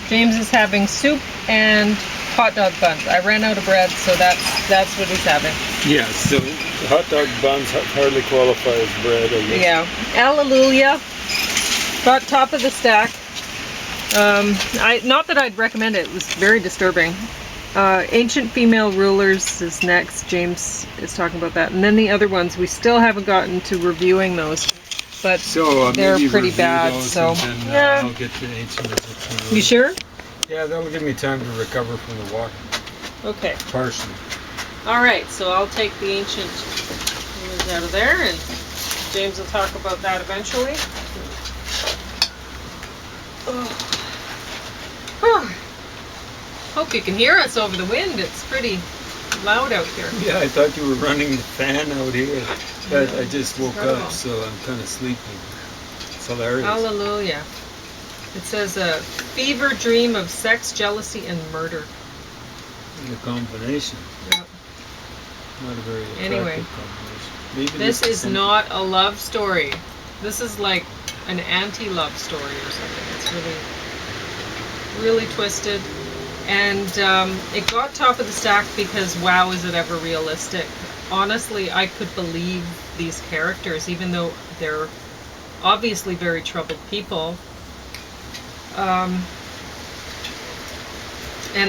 James is having soup and hot dog buns. I ran out of bread, so that's what he's having. Yeah, so hot dog buns hardly qualify as bread, I guess. Yeah. Alleluia. Got top of the stack. Not that I'd recommend it. It was very disturbing. Ancient Female Rulers is next. James is talking about that. And then the other ones, we still haven't gotten to reviewing those. But they're pretty bad. So yeah. I'll get to Ancient. You sure? Yeah, that'll give me time to recover from the walk. Okay. Partially. All right, so I'll take the Ancient Rulers out of there, and James will talk about that eventually. Hope you can hear us over the wind. It's pretty loud out here. Yeah, I thought you were running the fan out here. But I just woke up, so I'm kind of sleepy. It's hilarious. Hallelujah. It says a fever dream of sex, jealousy, and murder. The combination. Yep. Not a very anyway, combination. Maybe this is not a love story. This is like an anti-love story or something. It's really twisted. And it got top of the stack because, wow, is it ever realistic? Honestly, I could believe these characters, even though they're obviously very troubled people. And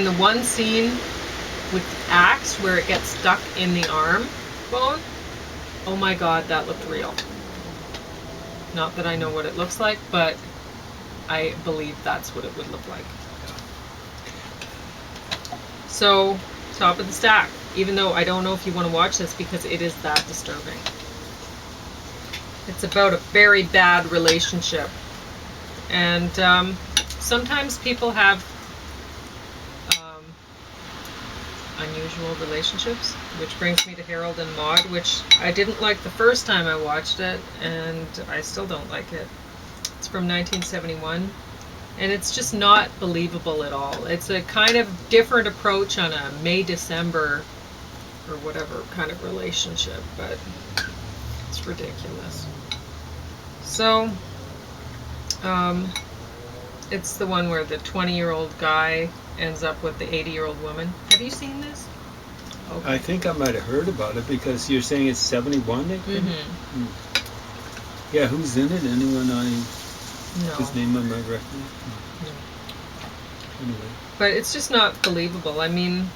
the one scene with the axe where it gets stuck in the arm bone, oh my god, that looked real. Not that I know what it looks like, but I believe that's what it would look like. So, top of the stack, even though I don't know if you want to watch this because it is that disturbing. It's about a very bad relationship. And sometimes people have unusual relationships, which brings me to Harold and Maude, which I didn't like the first time I watched it, and I still don't like it. It's from 1971. And it's just not believable at all. It's a kind of different approach on a May-December or whatever kind of relationship, but it's ridiculous. So, it's the one where the 20-year-old guy ends up with the 80-year-old woman. Have you seen this? Okay. I think I might have heard about it because you're saying it's 71, I think? Mm-hmm. Yeah, who's in it? Anyone No. His name on my record? No. Anyway. But it's just not believable. I mean...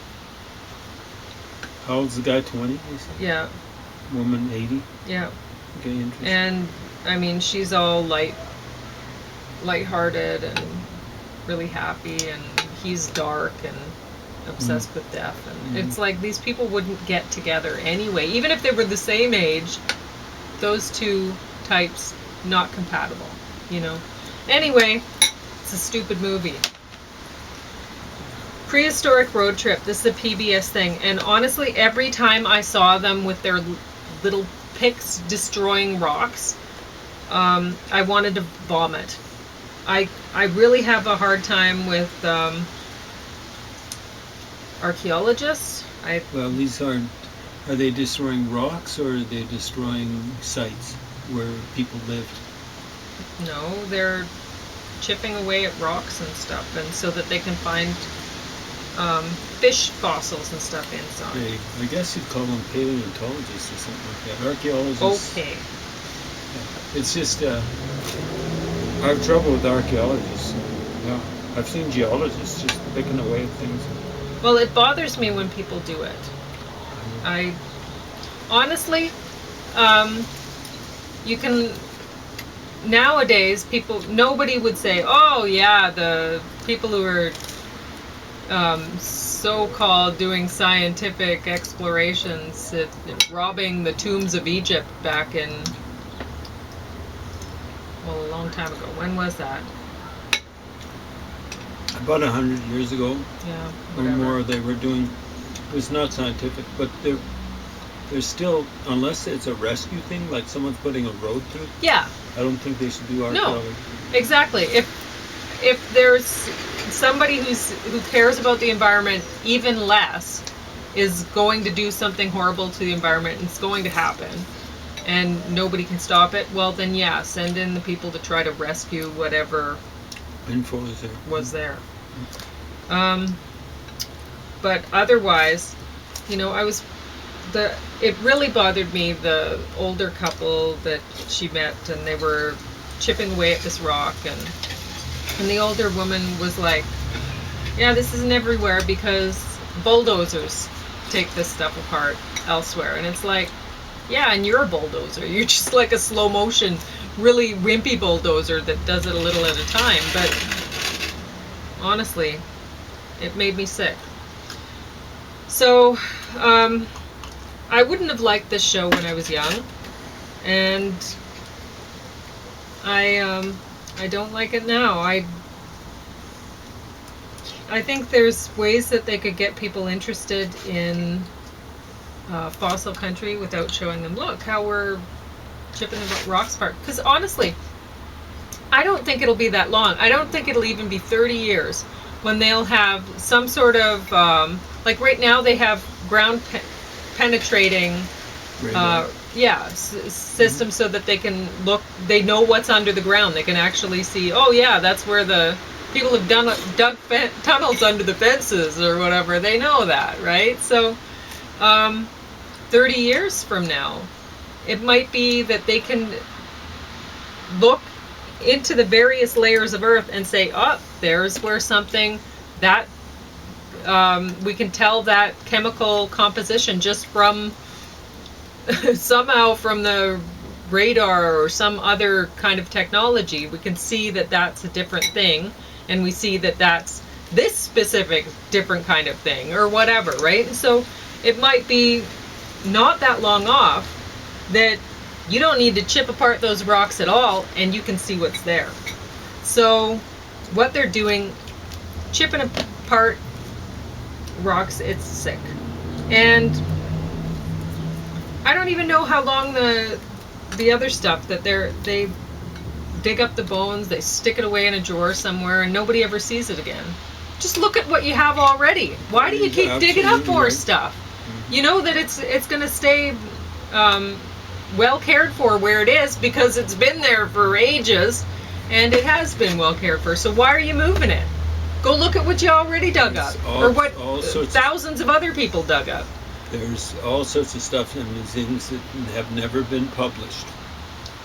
How old's the guy? 20? Yeah. Woman 80? Yeah. Okay, interesting. And, I mean, she's all lighthearted and really happy, and he's dark and obsessed with death. And it's like these people wouldn't get together anyway. Even if they were the same age, those two types, not compatible. You know. Anyway, it's a stupid movie. Prehistoric Road Trip. This is a PBS thing, and honestly, every time I saw them with their little picks destroying rocks, I wanted to vomit. I really have a hard time with archaeologists. Well, these aren't. Are they destroying rocks or are they destroying sites where people lived? No, they're chipping away at rocks and stuff, and so that they can find fish fossils and stuff inside. Okay, I guess you'd call them paleontologists or something like that. Archaeologists. Okay. Yeah. It's just I have trouble with archaeologists. Yeah, I've seen geologists just picking away at things. Well, it bothers me when people do it. I honestly, you can. Nowadays, nobody would say, oh yeah, the people who are so-called doing scientific explorations, robbing the tombs of Egypt back in, well, a long time ago. When was that? About 100 years ago. Yeah, or whatever. more. They were doing. It was not scientific, but there's still, unless it's a rescue thing, like someone's putting a road through. Yeah. I don't think they should do archaeology. No, exactly. If there's somebody who cares about the environment even less is going to do something horrible to the environment, and it's going to happen, and nobody can stop it, well then yeah, send in the people to try to rescue whatever info was there. But otherwise, it really bothered me, the older couple that she met, and they were chipping away at this rock, and the older woman was like, yeah, this isn't everywhere because bulldozers take this stuff apart elsewhere. And it's like, yeah, and you're a bulldozer. You're just like a slow motion, really wimpy bulldozer that does it a little at a time. But honestly, it made me sick. So, I wouldn't have liked this show when I was young, and I don't like it now. I think there's ways that they could get people interested in fossil country without showing them, look how we're chipping the rocks apart. Because honestly, I don't think it'll be that long. I don't think it'll even be 30 years when they'll have some sort of, like right now they have ground penetrating system, so that they can look, they know what's under the ground. They can actually see, oh yeah, that's where the people have dug tunnels under the fences or whatever. They know that, right? So 30 years from now, it might be that they can look into the various layers of earth and say, oh, there's where something that we can tell that chemical composition just from somehow from the radar or some other kind of technology. We can see that that's a different thing, and we see that that's this specific different kind of thing or whatever, right? So it might be not that long off that you don't need to chip apart those rocks at all, and you can see what's there. So what they're doing, chipping apart rocks, it's sick. And I don't even know how long the other stuff that they dig up the bones, they stick it away in a drawer somewhere, and nobody ever sees it again. Just look at what you have already. Why do you keep digging up more stuff? You know that it's going to stay well cared for where it is because it's been there for ages, and it has been well cared for. So why are you moving it? Go look at what you already dug up, or what thousands of other people dug up. There's all sorts of stuff in museums that have never been published.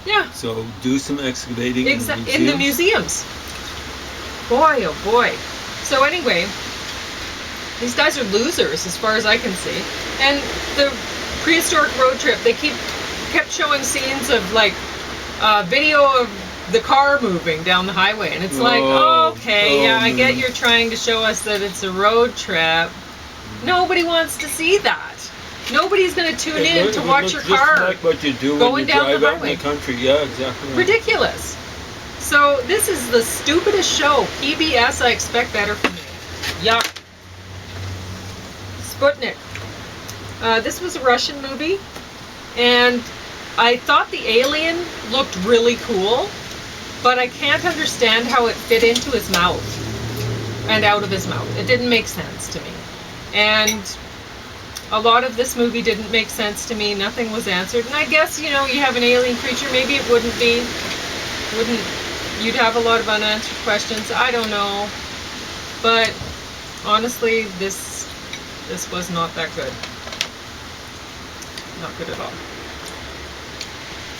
Yeah. So do some excavating in the museums. Boy, oh boy. So anyway, these guys are losers as far as I can see. And the Prehistoric Road Trip, they kept showing scenes of like video of the car moving down the highway, and it's I get you're trying to show us that it's a road trip. Nobody wants to see that. Nobody's going to tune in to watch your car just like what you do going when you down drive the out in highway. the country. Yeah, exactly. Right. Ridiculous. So this is the stupidest show. PBS, I expect better from you. Yuck. Sputnik. This was a Russian movie, and I thought the alien looked really cool, but I can't understand how it fit into his mouth and out of his mouth. It didn't make sense to me. And a lot of this movie didn't make sense to me. Nothing was answered. And I guess, you have an alien creature. Maybe it you'd have a lot of unanswered questions. I don't know. But honestly, this was not that good. Not good at all.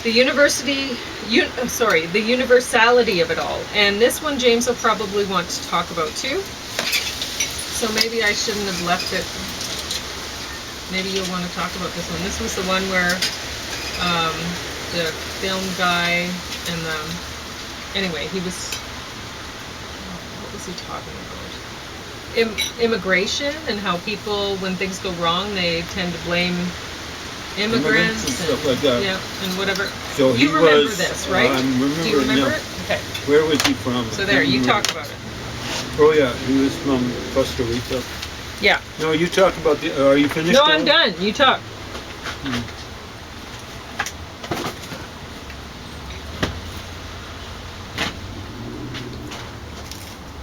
The universality of it all. And this one James will probably want to talk about too. So maybe I shouldn't have left it. Maybe you'll want to talk about this one. This was the one where the film guy and anyway, what was he talking about? Immigration, and how people, when things go wrong, they tend to blame immigrants and stuff like that. Yeah, and whatever. So you remember this, right? Do you remember it? Okay. Where was he from? So there, you talk about it. Oh yeah, he was from Costa Rica. Yeah. No, you talk about are you finished? No, I'm done. You talk.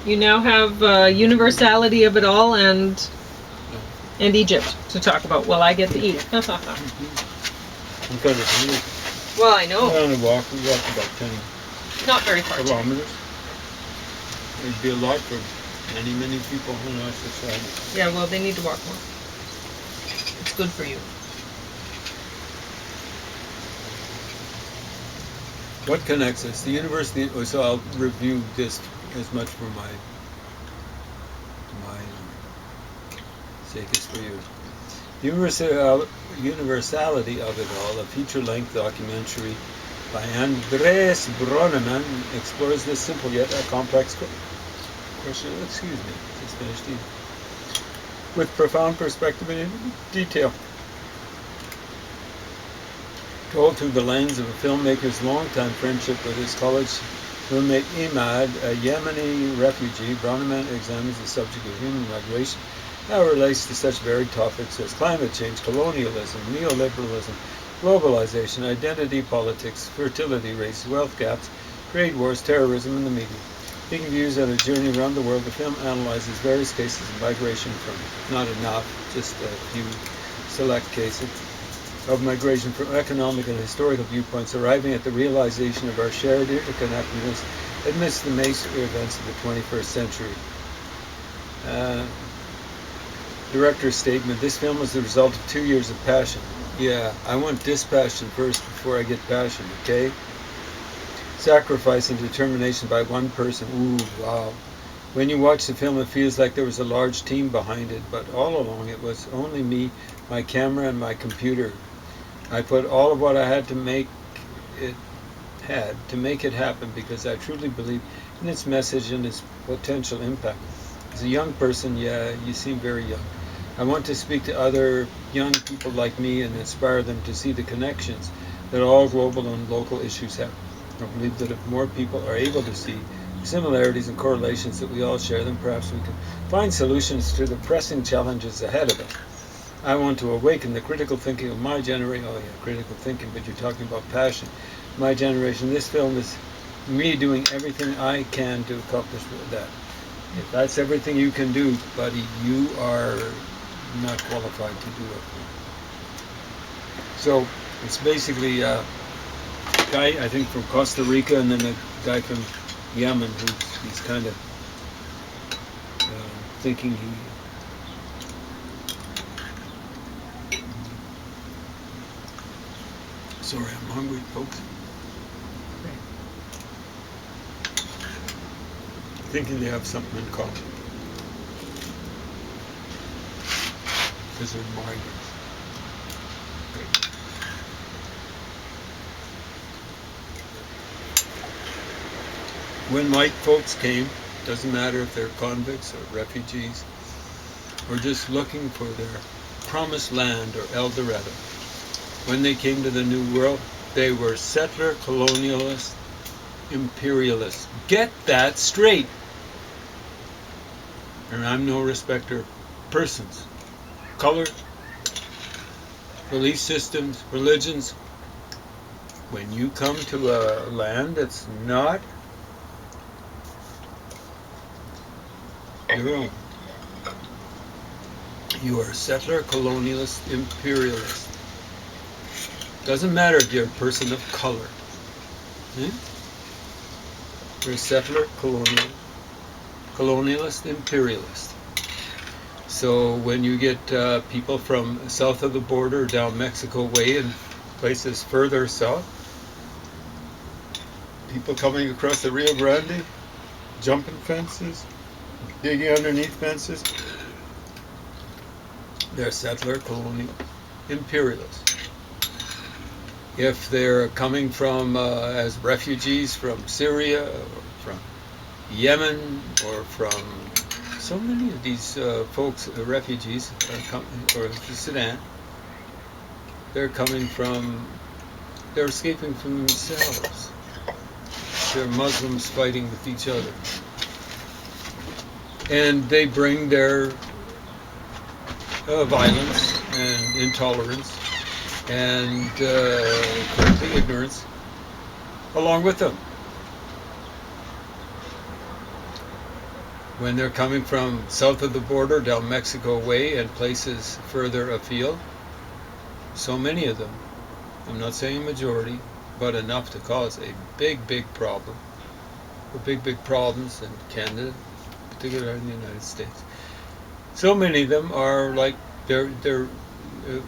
You now have universality of it all and Egypt to talk about. Well, I get to eat. I'm kind of hungry. Well, I know. We're on a walk. We walked about 10 Not very far. kilometers. It'd be a lot for Many people in our society. Yeah, well, they need to walk more. It's good for you. What connects us? The university. So I'll review this as much for my sake as for yours. The universality of it all, a feature-length documentary by Andres Broneman, explores this simple yet a complex question. Excuse me, just finished eating. With profound perspective and detail. Told through the lens of a filmmaker's longtime friendship with his college roommate Imad, a Yemeni refugee, Broneman examines the subject of human migration, how it relates to such varied topics as climate change, colonialism, neoliberalism, globalization, identity politics, fertility rates, wealth gaps, trade wars, terrorism, and the media. Taking views on a journey around the world, the film analyzes various cases of migration from, not enough, just a few select cases, of migration from economic and historical viewpoints, arriving at the realization of our shared interconnectedness amidst the major events of the 21st century. Director's statement, this film was the result of 2 years of passion. Yeah, I want dispassion first before I get passion, okay? Sacrifice and determination by one person. Ooh, wow. When you watch the film, it feels like there was a large team behind it, but all along it was only me, my camera, and my computer. I put all of what I had to make it happen because I truly believe in its message and its potential impact. As a young person, yeah, you seem very young. I want to speak to other young people like me and inspire them to see the connections that all global and local issues have. I believe that if more people are able to see the similarities and correlations that we all share, then perhaps we can find solutions to the pressing challenges ahead of us. I want to awaken the critical thinking of my generation. Oh yeah, critical thinking, but you're talking about passion. My generation. This film is me doing everything I can to accomplish that. If that's everything you can do, buddy, you are not qualified to do it. So it's basically a guy, I think, from Costa Rica, and then a guy from Yemen he's kind of thinking he. Sorry, I'm hungry, folks. Thinking they have something in common. Because they're migrants. When white folks came, doesn't matter if they're convicts or refugees, or just looking for their promised land or El Dorado, when they came to the New World, they were settler, colonialist, imperialist. Get that straight. And I'm no respecter of persons, color, belief systems, religions. When you come to a land that's not your own, you are a settler, colonialist, imperialist. Doesn't matter if you're a person of color. You're a settler, colonialist, imperialist. So when you get people from south of the border, down Mexico way, and places further south, people coming across the Rio Grande, jumping fences, digging underneath fences, they're settler, colonial, imperialist. If they're coming from as refugees from Syria or from Yemen or from so many of these folks, refugees, or Sudan, they're escaping from themselves. They're Muslims fighting with each other. And they bring their violence and intolerance and frankly ignorance along with them. When they're coming from south of the border, down Mexico way, and places further afield, so many of them, I'm not saying majority, but enough to cause a big problem. The big problems in Canada, particular in the United States. So many of them are like they're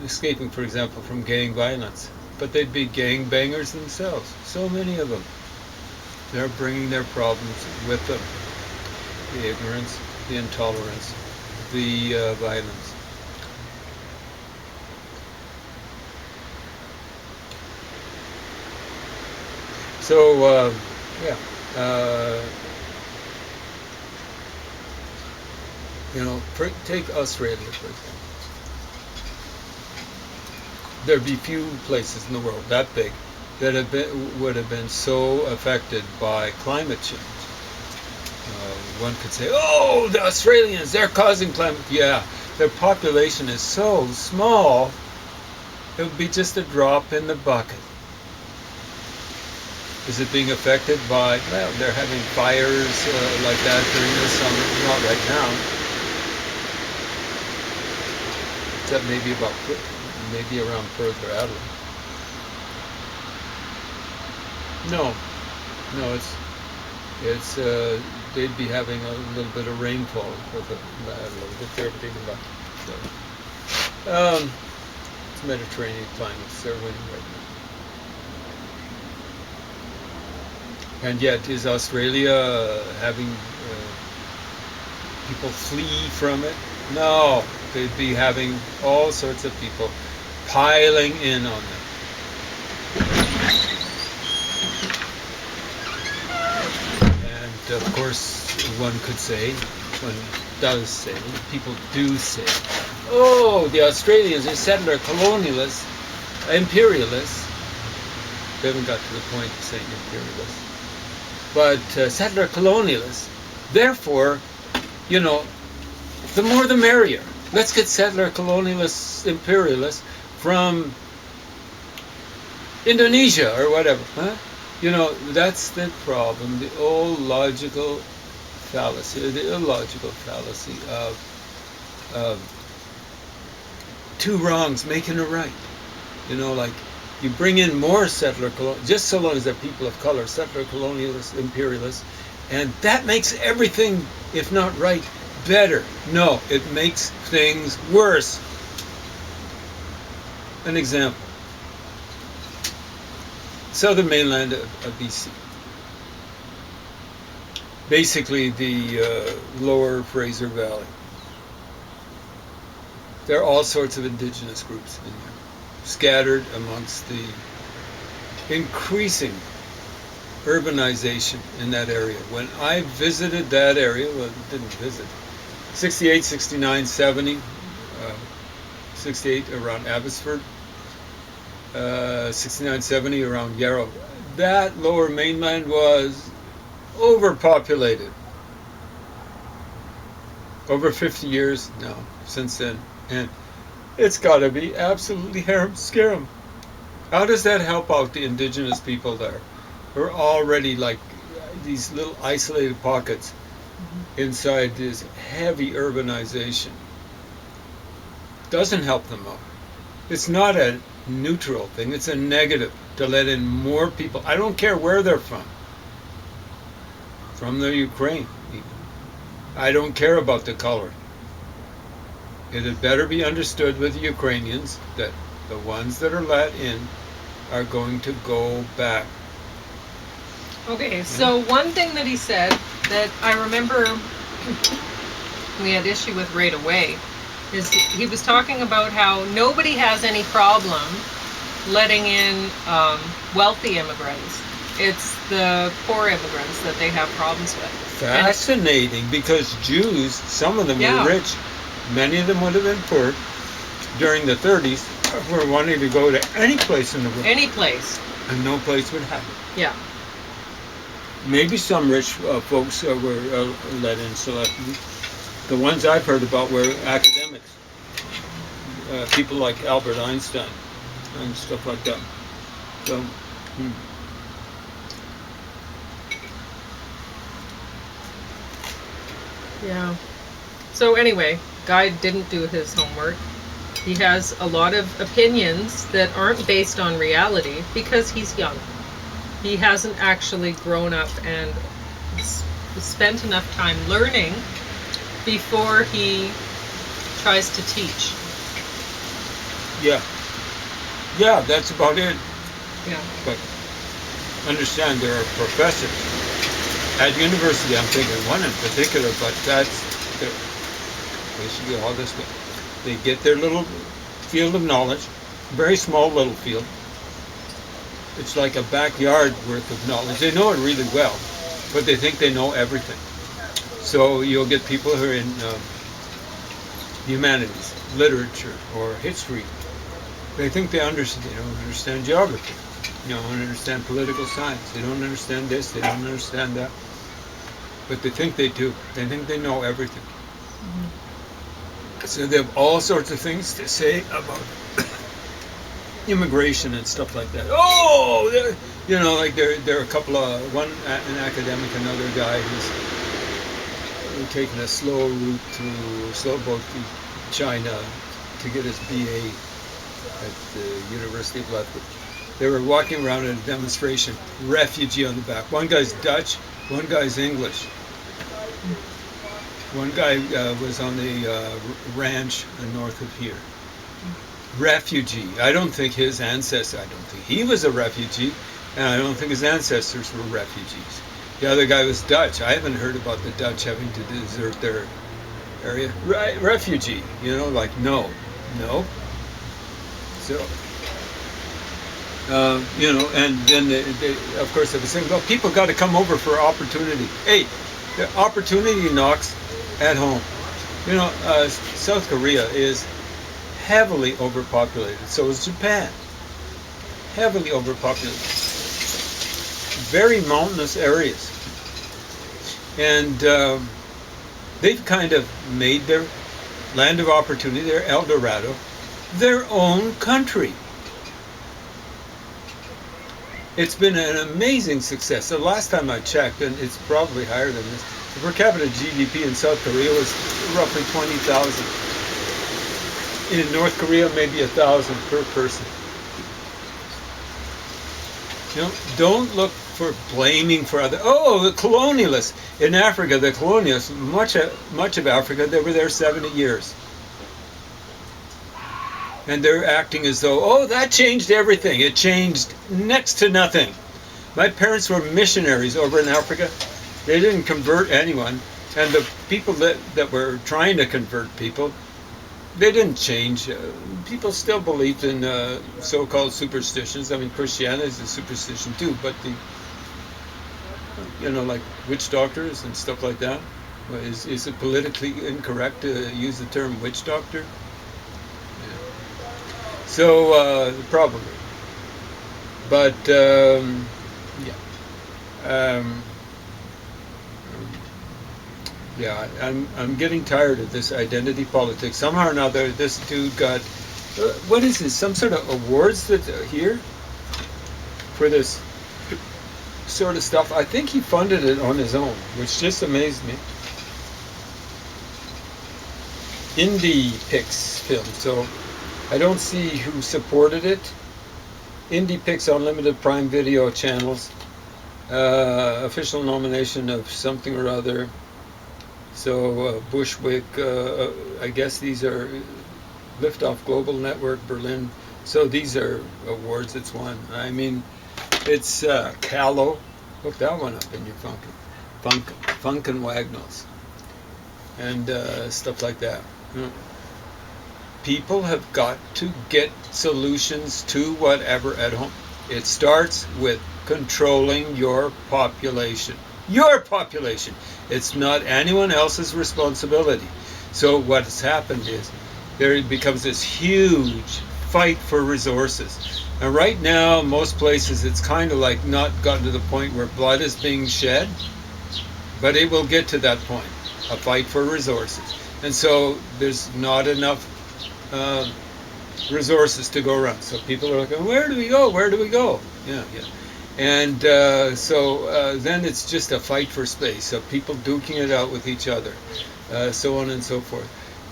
escaping, for example, from gang violence, but they'd be gang bangers themselves. So many of them. They're bringing their problems with them: the ignorance, the intolerance, the violence. So yeah. Take Australia, for example. There'd be few places in the world that big that would have been so affected by climate change. One could say, "Oh, the Australians, they're causing climate." Yeah, their population is so small, it would be just a drop in the bucket. Is it being affected by? Well, they're having fires like that during the summer. Not right now. Except maybe around Perth or Adelaide. No, it's they'd be having a little bit of rainfall with Adelaide if they're big enough. So, it's Mediterranean climates they're winning right now. And yet, is Australia having people flee from it? No, they'd be having all sorts of people piling in on them. And of course, one people do say, "Oh, the Australians are settler colonialists, imperialists." They haven't got to the point of saying imperialists. But settler colonialists. Therefore, the more the merrier. Let's get settler colonialists, imperialists from Indonesia or whatever. Huh? That's the problem. The illogical fallacy of two wrongs making a right. Like you bring in more settler just so long as they're people of color, settler colonialists, imperialists, and that makes everything, if not right, better. No, it makes things worse. An example. Southern mainland of BC. Basically the lower Fraser Valley. There are all sorts of indigenous groups in there, scattered amongst the increasing urbanization in that area. When I visited that area, well, didn't visit, 68, 69, 70, 68 around Abbotsford, 69, 70 around Yarrow. That lower mainland was overpopulated. Over 50 years now since then. And it's got to be absolutely harum-scarum. How does that help out the indigenous people there? We're already like these little isolated pockets inside this heavy urbanization. Doesn't help them out. It's not a neutral thing. It's a negative to let in more people. I don't care where they're from. From the Ukraine, even. I don't care about the color. It had better be understood with the Ukrainians that the ones that are let in are going to go back. Okay, so one thing that he said that I remember we had issue with right away is he was talking about how nobody has any problem letting in wealthy immigrants. It's the poor immigrants that they have problems with. Fascinating, because Jews, some of them were rich. Many of them would have been poor during the 30s, were wanting to go to any place in the world. Any place. And no place would have it. Yeah. Maybe some rich folks were let in selectively. The ones I've heard about were academics. People like Albert Einstein and stuff like that. So, Yeah. So anyway, Guy didn't do his homework. He has a lot of opinions that aren't based on reality because he's young. He hasn't actually grown up and spent enough time learning before he tries to teach. Yeah. Yeah, that's about it. Yeah. But understand there are professors at university. I'm thinking one in particular, but that's basically all this way. They get their little field of knowledge, very small little field. It's like a backyard worth of knowledge. They know it really well, but they think they know everything. So you'll get people who are in humanities, literature, or history. They think they understand. They don't understand geography. They don't understand political science. They don't understand this. They don't understand that. But they think they do. They think they know everything. Mm-hmm. So they have all sorts of things to say about immigration and stuff like that. Oh, like there are a couple of an academic, another guy who's taking a slow boat to China to get his BA at the University of Lethbridge. They were walking around in a demonstration, refugee on the back. One guy's Dutch, one guy's English. One guy was on the ranch north of here. Refugee. I don't think his ancestors, I don't think he was a refugee, and I don't think his ancestors were refugees. The other guy was Dutch. I haven't heard about the Dutch having to desert their area. Refugee, no. So, and then they, of course, they were saying, well, people got to come over for opportunity. Hey, the opportunity knocks at home. South Korea is heavily overpopulated. So is Japan. Heavily overpopulated. Very mountainous areas. And they've kind of made their land of opportunity, their El Dorado, their own country. It's been an amazing success. The last time I checked, and it's probably higher than this, the per capita GDP in South Korea was roughly 20,000. In North Korea, maybe 1,000 per person. Don't look for blaming for other. Oh, the colonialists in Africa. The colonialists, much of Africa, they were there 70 years, and they're acting as though, that changed everything. It changed next to nothing. My parents were missionaries over in Africa. They didn't convert anyone, and the people that were trying to convert people, they didn't change. People still believed in so-called superstitions. I mean, Christianity is a superstition too, but like witch doctors and stuff like that. Is it politically incorrect to use the term witch doctor? Yeah. So probably, but I'm getting tired of this identity politics. Somehow or another, this dude got, what is this, some sort of awards that here for this sort of stuff? I think he funded it on his own, which just amazed me. Indie Pix film, so I don't see who supported it. Indie Pix Unlimited Prime Video channels, official nomination of something or other. So Bushwick, I guess these are Liftoff Global Network, Berlin. So these are awards it's won. I mean, it's Callow. Look that one up in your Funkin' Wagnalls. And stuff like that. People have got to get solutions to whatever at home. It starts with controlling your population. Your population. It's not anyone else's responsibility. So what has happened is there becomes this huge fight for resources. And right now, most places, it's kind of like not gotten to the point where blood is being shed, but it will get to that point, a fight for resources. And so there's not enough resources to go around. So people are like, where do we go? Where do we go? Yeah. And so then it's just a fight for space. So people duking it out with each other, so on and so forth.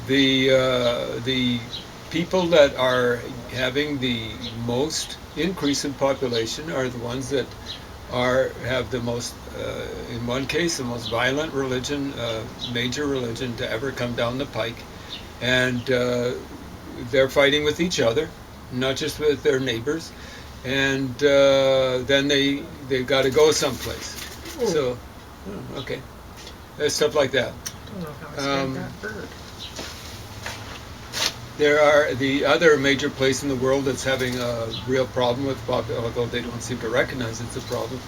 The people that are having the most increase in population are the ones that have the most in one case, the most violent religion, major religion to ever come down the pike. And they're fighting with each other, not just with their neighbors. And then they've got to go someplace. Ooh. So, okay. Stuff like that. I don't know how I saved that bird. There are the other major place in the world that's having a real problem with although they don't seem to recognize it's a problem.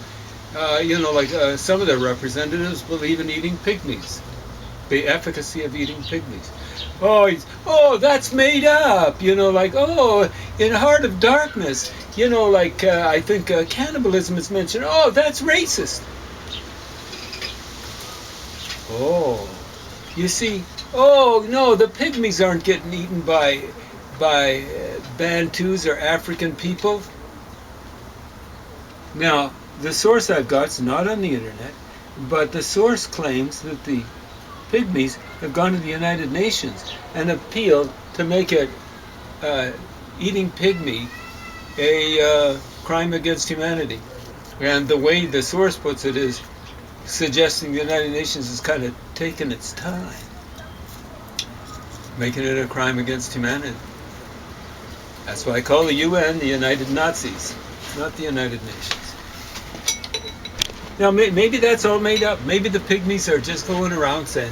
Some of their representatives believe in eating pygmies, the efficacy of eating pygmies. That's made up. In Heart of Darkness, I think cannibalism is mentioned. Oh, that's racist. Oh, you see. Oh no, the pygmies aren't getting eaten by Bantus or African people. Now, the source I've got is not on the internet, but the source claims that the pygmies have gone to the United Nations and appealed to make it eating pygmy a crime against humanity. And the way the source puts it is suggesting the United Nations has kind of taken its time, making it a crime against humanity. That's why I call the UN the United Nazis, not the United Nations. Now, maybe that's all made up. Maybe the pygmies are just going around saying,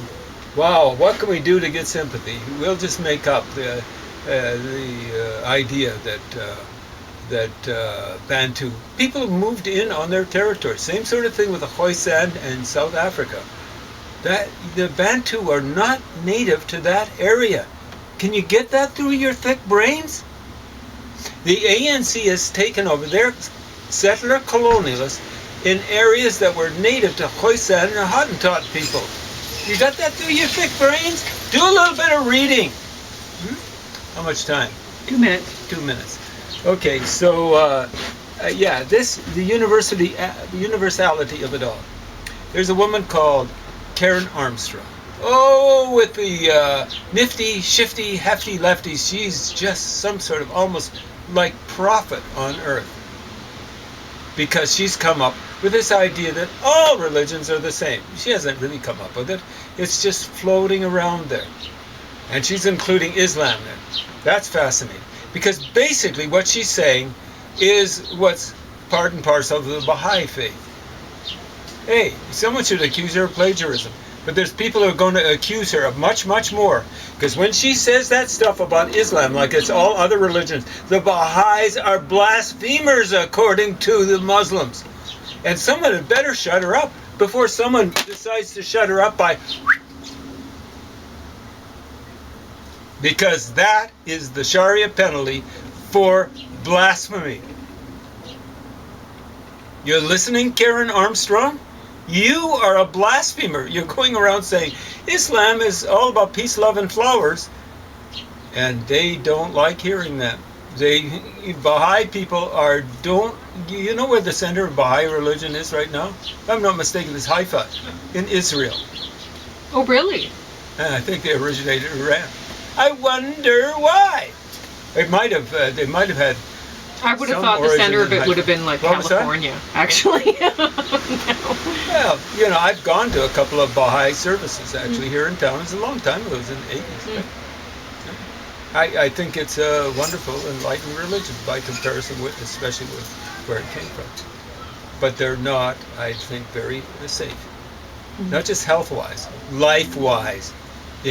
wow, what can we do to get sympathy? We'll just make up the idea that Bantu people have moved in on their territory. Same sort of thing with the Khoisan and South Africa. That the Bantu are not native to that area. Can you get that through your thick brains? The ANC has taken over their settler colonialists in areas that were native to Khoisan and Hottentot people. You got that through your thick brains? Do a little bit of reading. How much time? 2 minutes. 2 minutes. Okay, so the universality of it all. There's a woman called Karen Armstrong. Oh, with the nifty, shifty, hefty lefties, she's just some sort of almost like prophet on earth. Because she's come up with this idea that all religions are the same. She hasn't really come up with it. It's just floating around there. And she's including Islam there. That's fascinating. Because basically what she's saying is what's part and parcel of the Baha'i faith. Hey, someone should accuse her of plagiarism. But there's people who are going to accuse her of much, much more. Because when she says that stuff about Islam, like it's all other religions, the Baha'is are blasphemers according to the Muslims. And someone had better shut her up before someone decides to shut her up by... Because that is the Sharia penalty for blasphemy. You're listening, Karen Armstrong? You are a blasphemer. You're going around saying Islam is all about peace, love, and flowers. And they don't like hearing that. Baha'i people you know where the center of Baha'i religion is right now? If I'm not mistaken, it's Haifa, in Israel. Oh, really? And I think they originated in Iran. I wonder why. They might have had... I would have thought the center of it would have been like California, actually. No. Well, I've gone to a couple of Baha'i services, actually, here in town. It was a long time ago. It was in the 80s. I think it's a wonderful, enlightened religion by comparison especially with where it came from. But they're not, I think, very safe. Not just health-wise, life-wise.